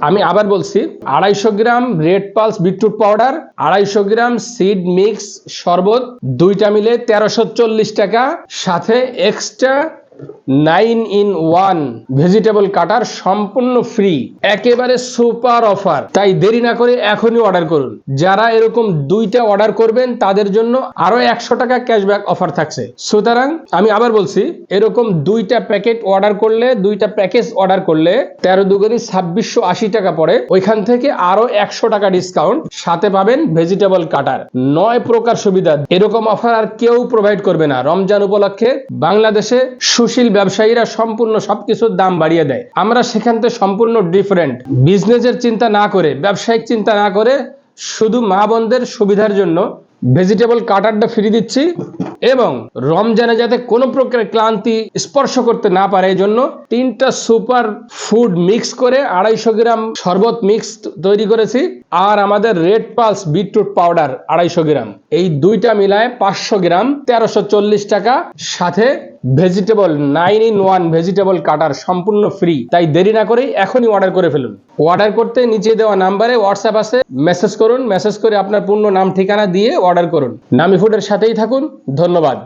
আমি আবার বলছি, 250 গ্রাম রেড পালস বিটরুট পাউডার, 250 গ্রাম সিড মিক্স শরবত, দুইটা মিলে 1340 টাকা, সাথে এক্সট্রা 9-in-1 ভেজিটেবল কাটার সম্পূর্ণ ফ্রি, একেবারে সুপার অফার। তাই দেরি না করে এখনই অর্ডার করুন। যারা এরকম দুইটা অর্ডার করবেন তাদের জন্য আরো 100 টাকা ক্যাশব্যাক অফার থাকছে। সুতরাং আমি আবার বলছি, এরকম দুইটা প্যাকেট অর্ডার করলে, দুইটা প্যাকেজ অর্ডার করলে 13 দুগুনি 2680 টাকা পড়ে। ওইখান থেকে আরো 100 টাকা ডিসকাউন্ট, সাথে পাবেন ভেজিটেবল কাটার। 9 প্রকার সুবিধা। এরকম অফার আর কেউ প্রোভাইড করবে না। রমজান উপলক্ষে বাংলাদেশে সুশীল ব্যবসায়ীরা সম্পূর্ণ সবকিছুর দাম বাড়িয়ে দেয়। আমরা সেখান থেকে সম্পূর্ণ ডিফারেন্ট। বিজনেসের চিন্তা না করে, ব্যবসায়িক চিন্তা না করে, শুধু মা বোনদের সুবিধার জন্য ভেজিটেবল কাটারটা ফ্রি দিচ্ছি, এবং রমজানে যাতে কোনো প্রকার ক্লান্তি স্পর্শ করতে না পারে এই জন্য 3টা সুপার ফুড মিক্স করে 250 গ্রাম শরবত মিক্স তৈরি করেছি, আর আমাদের রেড পালস বিটরুট পাউডার 250 গ্রাম, এই দুইটা মিলায় 500 গ্রাম 1340 টাকা, সাথে ভেজিটেবল 9-in-1 ভেজিটেবল কাটার সম্পূর্ণ ফ্রি। তাই দেরি না করে এখনই অর্ডার করে ফেলুন। অর্ডার করতে নিচে দেওয়া নাম্বারে হোয়াটসঅ্যাপ আছে, মেসেজ করুন। মেসেজ করে আপনার পূর্ণ নাম ঠিকানা দিয়ে অর্ডার করুন। নামি ফুডের সাথেই থাকুন। ধন্যবাদ।